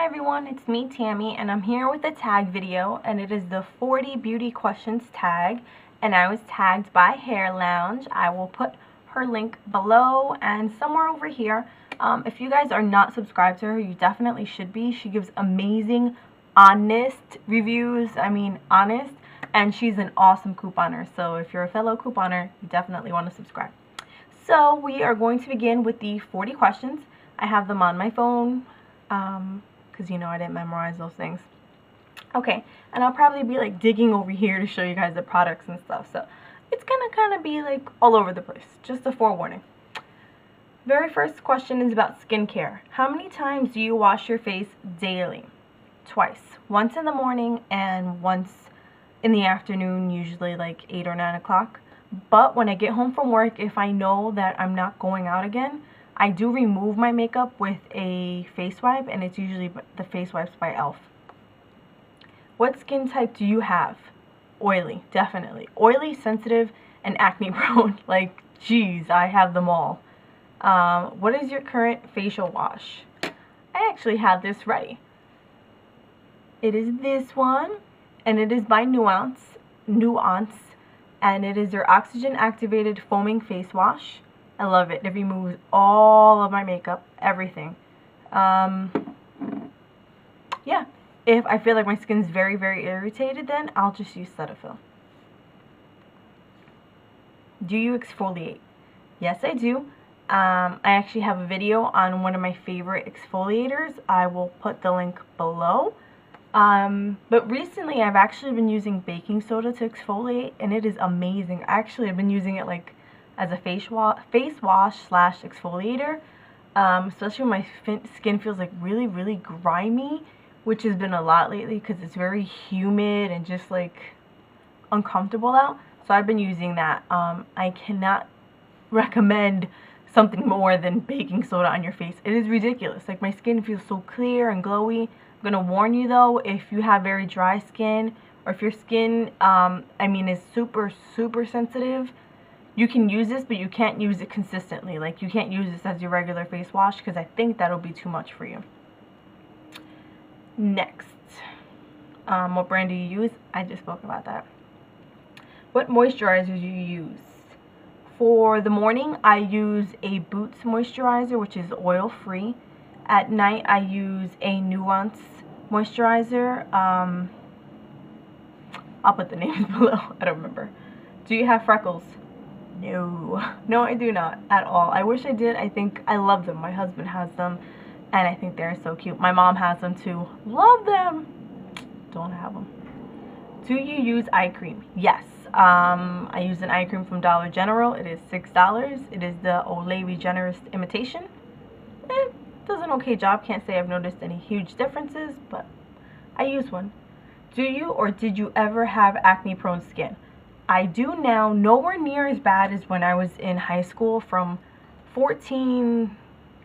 Hi everyone, it's me Tammy and I'm here with a tag video and it is the 40 beauty questions tag and I was tagged by Hair Lounge. I will put her link below and somewhere over here. If you guys are not subscribed to her, you definitely should be. She gives amazing, honest reviews, honest, and she's an awesome couponer. So if you're a fellow couponer, you definitely want to subscribe. So we are going to begin with the 40 questions. I have them on my phone. Because you know I didn't memorize those things. Okay, and I'll probably be like digging over here to show you guys the products and stuff, so it's gonna kind of be like all over the place, just a forewarning. Very first question is about skincare. How many times do you wash your face daily? Twice. Once in the morning and once in the afternoon, usually like 8 or 9 o'clock. But when I get home from work, if I know that I'm not going out again, I do remove my makeup with a face wipe, and it's usually the face wipes by e.l.f. What skin type do you have? Oily, definitely. Oily, sensitive, and acne prone. Like, geez, I have them all. What is your current facial wash? I actually have this ready. It is this one, and it is by Nuance, and it is their oxygen activated foaming face wash. I love it. It removes all of my makeup, everything. Yeah, if I feel like my skin's very, very irritated, then I'll just use Cetaphil. Do you exfoliate? Yes, I do. I actually have a video on one of my favorite exfoliators. I will put the link below. But recently I've actually been using baking soda to exfoliate, and it is amazing. Actually, I've been using it like as a face wash slash exfoliator, especially when my skin feels like really, really grimy, which has been a lot lately because it's very humid and just like uncomfortable out. So I've been using that. I cannot recommend something more than baking soda on your face. It is ridiculous. Like, my skin feels so clear and glowy. I'm gonna warn you though, if you have very dry skin, or if your skin is super, super sensitive, you can use this, but you can't use it consistently. Like, you can't use this as your regular face wash because I think that'll be too much for you. Next, what brand do you use? I just spoke about that. What moisturizers do you use? For the morning, I use a Boots moisturizer, which is oil-free. At night, I use a Nuance moisturizer. I'll put the names below. I don't remember. Do you have freckles? No, I do not at all. I wish I did. I think I love them. My husband has them, and I think they're so cute. My mom has them too. Love them. Don't have them. Do you use eye cream? Yes. I use an eye cream from Dollar General. It is $6. It is the Olay Regenerist Imitation. It does an okay job. Can't say I've noticed any huge differences, but I use one. Do you or did you ever have acne-prone skin? I do now, nowhere near as bad as when I was in high school. From 14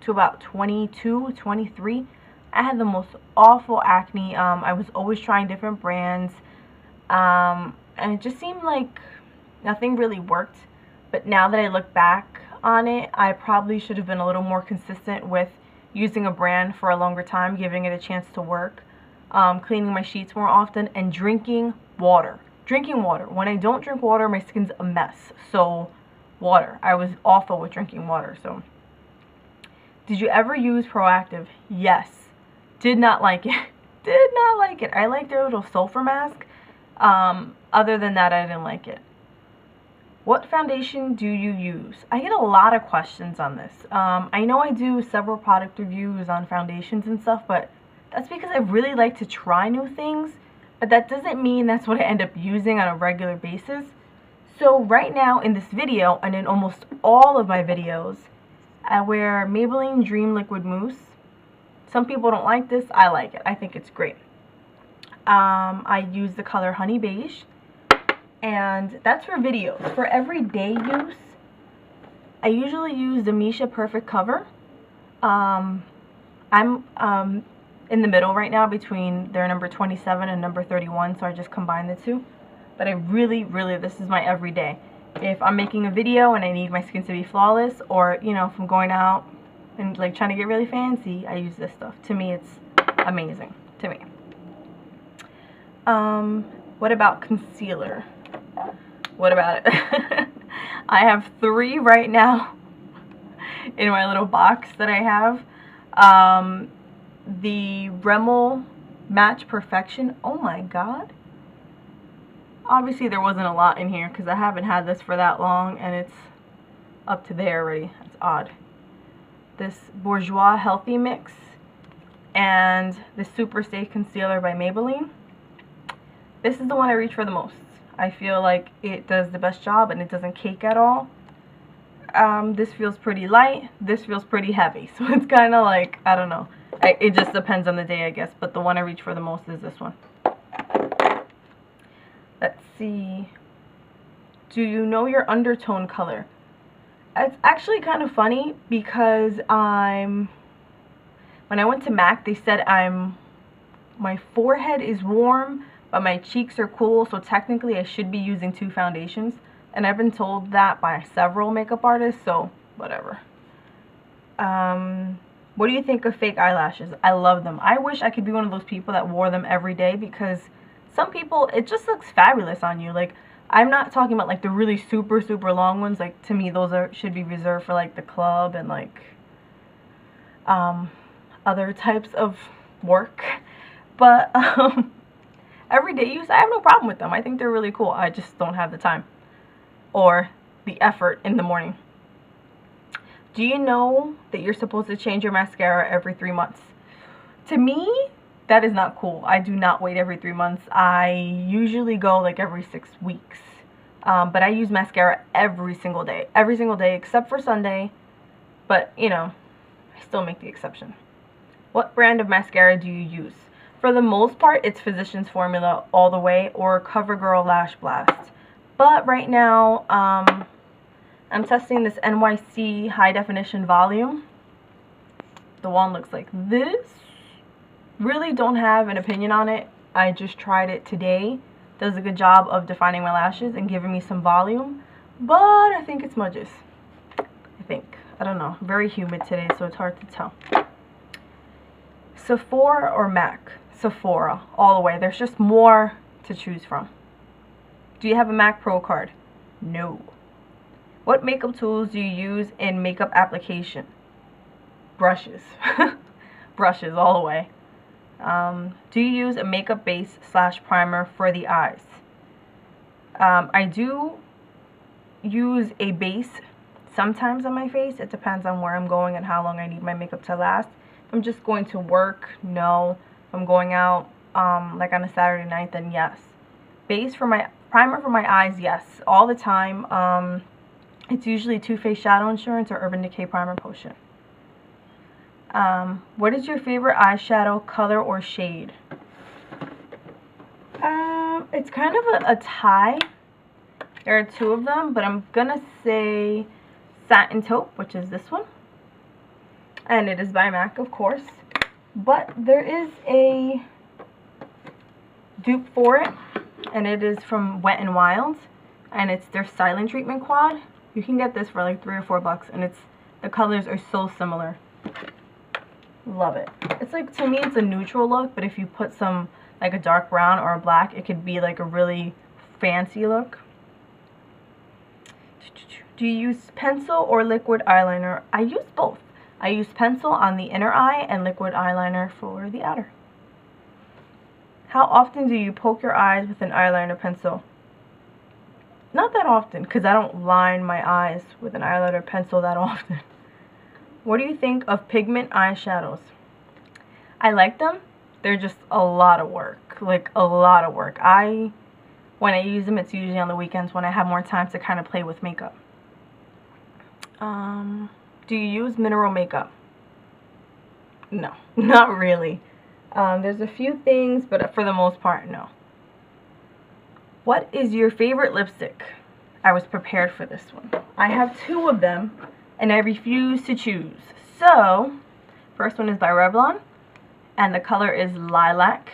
to about 22, 23, I had the most awful acne. I was always trying different brands, and it just seemed like nothing really worked. But now that I look back on it, I probably should have been a little more consistent with using a brand for a longer time, giving it a chance to work, cleaning my sheets more often, and drinking water. Drinking water. When I don't drink water, my skin's a mess. So, water. I was awful with drinking water. So, did you ever use Pro-activ? Yes. Did not like it. Did not like it. I like their little sulfur mask. Other than that, I didn't like it. What foundation do you use? I get a lot of questions on this. I know I do several product reviews on foundations and stuff, but that's because I really like to try new things. But that doesn't mean that's what I end up using on a regular basis. So right now in this video, and in almost all of my videos, I wear Maybelline Dream Liquid Mousse. Some people don't like this. I like it. I think it's great. I use the color Honey Beige. And that's for videos. For everyday use, I usually use the Misha Perfect Cover. I'm in the middle right now between their number 27 and number 31, so I just combined the two. But I really, this is my everyday. If I'm making a video and I need my skin to be flawless, or, you know, if I'm going out and like trying to get really fancy, I use this stuff. To me, it's amazing to me. What about concealer? What about it? I have 3 right now in my little box that I have. The Rimmel Match Perfection. Oh my god. Obviously there wasn't a lot in here because I haven't had this for that long and it's up to there already. That's odd. This Bourjois Healthy Mix and the Super Stay Concealer by Maybelline. This is the one I reach for the most. I feel like it does the best job and it doesn't cake at all. This feels pretty light. This feels pretty heavy. So it's kind of like, I don't know. It just depends on the day, I guess. But the one I reach for the most is this one. Let's see. Do you know your undertone color? It's actually kind of funny because when I went to MAC, they said my forehead is warm, but my cheeks are cool, so technically I should be using 2 foundations. And I've been told that by several makeup artists, so whatever. What do you think of fake eyelashes? I love them. I wish I could be one of those people that wore them every day because some people, it just looks fabulous on you. Like, I'm not talking about like the really super long ones. Like, to me those should be reserved for like the club and like other types of work. But everyday use, I have no problem with them. I think they're really cool. I just don't have the time or the effort in the morning. Do you know that you're supposed to change your mascara every 3 months? To me, that is not cool. I do not wait every 3 months. I usually go like every 6 weeks. But I use mascara every single day. Every single day except for Sunday. But, you know, I still make the exception. What brand of mascara do you use? For the most part, it's Physicians Formula all the way or CoverGirl Lash Blast. But right now, I'm testing this NYC High Definition Volume. The wand looks like this. Really don't have an opinion on it. I just tried it today. Does a good job of defining my lashes and giving me some volume. But I think it smudges. I think. I don't know. Very humid today, so it's hard to tell. Sephora or MAC? Sephora. All the way. There's just more to choose from. Do you have a MAC Pro card? No. What makeup tools do you use in makeup application? Brushes. Brushes all the way. Do you use a makeup base / primer for the eyes? I do use a base sometimes on my face. It depends on where I'm going and how long I need my makeup to last. If I'm just going to work, no. If I'm going out like on a Saturday night, then yes. Base for my primer for my eyes, yes, all the time. It's usually Too Faced Shadow Insurance or Urban Decay Primer Potion. What is your favorite eyeshadow color or shade? It's kind of a tie. There are 2 of them, but I'm gonna say Satin Taupe, which is this one. And it is by MAC, of course. But there is a dupe for it, and it is from Wet n Wild, and it's their Silent Treatment Quad. You can get this for like $3 or $4, and the colors are so similar. Love it. It's like, to me, it's a neutral look, but if you put some like a dark brown or a black, it could be like a really fancy look. Do you use pencil or liquid eyeliner? I use both. I use pencil on the inner eye and liquid eyeliner for the outer. How often do you poke your eyes with an eyeliner pencil? Not that often, because I don't line my eyes with an eyeliner pencil that often. What do you think of pigment eyeshadows? I like them. They're just a lot of work. Like, a lot of work. When I use them, it's usually on the weekends when I have more time to kind of play with makeup. Do you use mineral makeup? No, not really. There's a few things, but for the most part, no. What is your favorite lipstick? I was prepared for this one. I have 2 of them, and I refuse to choose. So, first one is by Revlon, and the color is Lilac.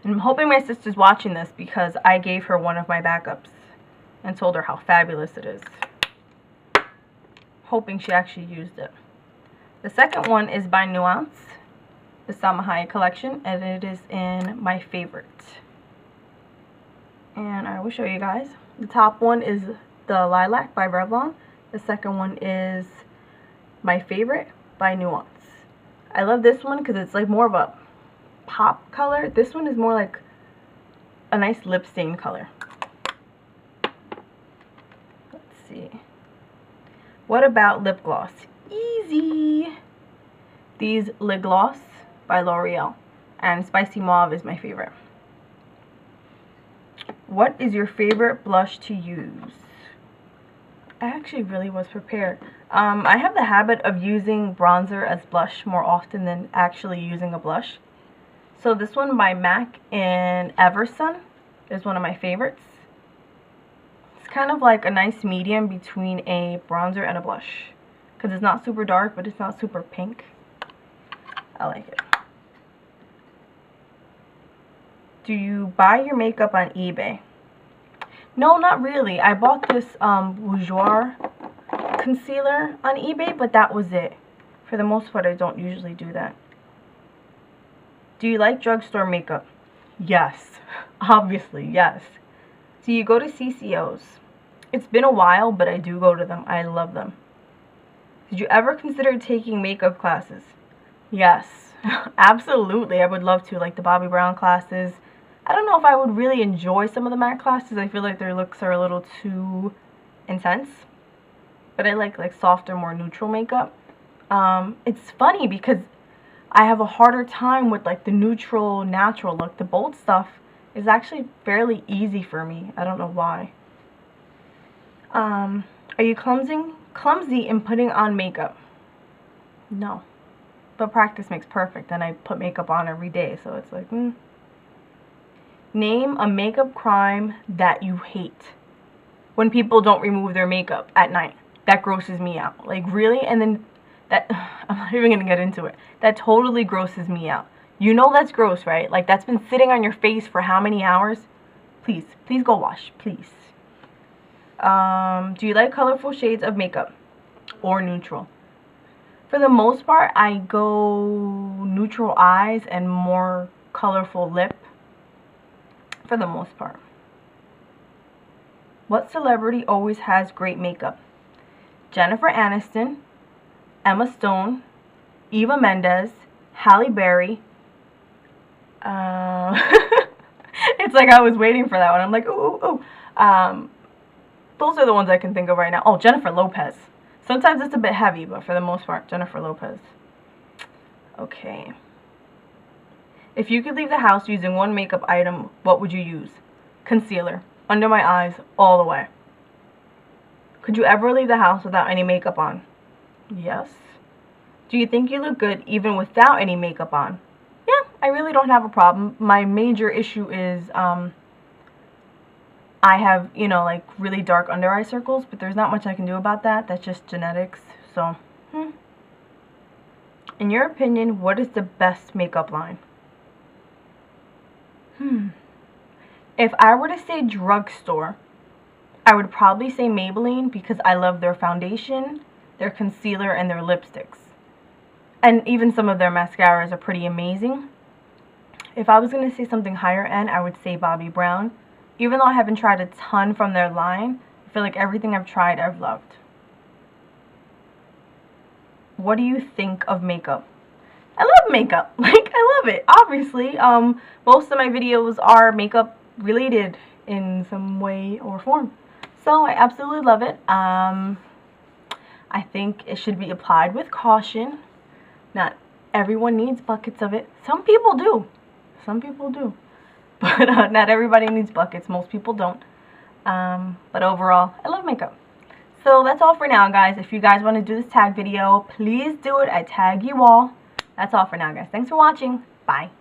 And I'm hoping my sister's watching this because I gave her one of my backups and told her how fabulous it is. Hoping she actually used it. The second one is by Nuance, the Samahai collection, and it is in my favorite. And I will show you guys. The top one is the Lilac by Revlon. The second one is my favorite by Nuance. I love this one because it's like more of a pop color. This one is more like a nice lip stain color. Let's see. What about lip gloss? Easy. These lip gloss by L'Oreal, and Spicy Mauve is my favorite. What is your favorite blush to use? I actually really was prepared. I have the habit of using bronzer as blush more often than actually using a blush. So this one by MAC in Eversun is one of my favorites. It's kind of like a nice medium between a bronzer and a blush, because it's not super dark, but it's not super pink. I like it. Do you buy your makeup on eBay? No, not really. I bought this Boujoir concealer on eBay, but that was it. For the most part, I don't usually do that. Do you like drugstore makeup? Yes. Obviously, yes. Do you go to CCOs? It's been a while, but I do go to them. I love them. Did you ever consider taking makeup classes? Yes. Absolutely. I would love to, like the Bobbi Brown classes. I don't know if I would really enjoy some of the MAC classes. I feel like their looks are a little too intense. But I like softer, more neutral makeup. It's funny because I have a harder time with like the neutral, natural look. The bold stuff is actually fairly easy for me. I don't know why. Are you clumsy in putting on makeup? No. But practice makes perfect, and I put makeup on every day, so it's like, Name a makeup crime that you hate. When people don't remove their makeup at night. That grosses me out. Like, really? And then that, I'm not even going to get into it. That totally grosses me out. You know that's gross, right? Like, that's been sitting on your face for how many hours? Please go wash, please. Do you like colorful shades of makeup? Or neutral? For the most part, I go neutral eyes and more colorful lip. For the most part. What celebrity always has great makeup? Jennifer Aniston, Emma Stone, Eva Mendes, Halle Berry. It's like I was waiting for that one. I'm like, ooh. Those are the ones I can think of right now. Oh, Jennifer Lopez. Sometimes it's a bit heavy, but for the most part, Jennifer Lopez. Okay. If you could leave the house using one makeup item, what would you use? Concealer. Under my eyes, all the way. Could you ever leave the house without any makeup on? Yes. Do you think you look good even without any makeup on? Yeah, I really don't have a problem. My major issue is, I have, like really dark under eye circles, but there's not much I can do about that. That's just genetics, so, In your opinion, what is the best makeup line? If I were to say drugstore, I would probably say Maybelline because I love their foundation, their concealer, and their lipsticks. And even some of their mascaras are pretty amazing. If I was going to say something higher end, I would say Bobbi Brown. Even though I haven't tried a ton from their line, I feel like everything I've tried, I've loved. What do you think of makeup? I love makeup. Like, I love it. Obviously, most of my videos are makeup related in some way or form. So, I absolutely love it. I think it should be applied with caution. Not everyone needs buckets of it. Some people do. Some people do. But not everybody needs buckets. Most people don't. But overall, I love makeup. So, that's all for now, guys. If you guys want to do this tag video, please do it. I tag you all. That's all for now, guys. Thanks for watching. Bye.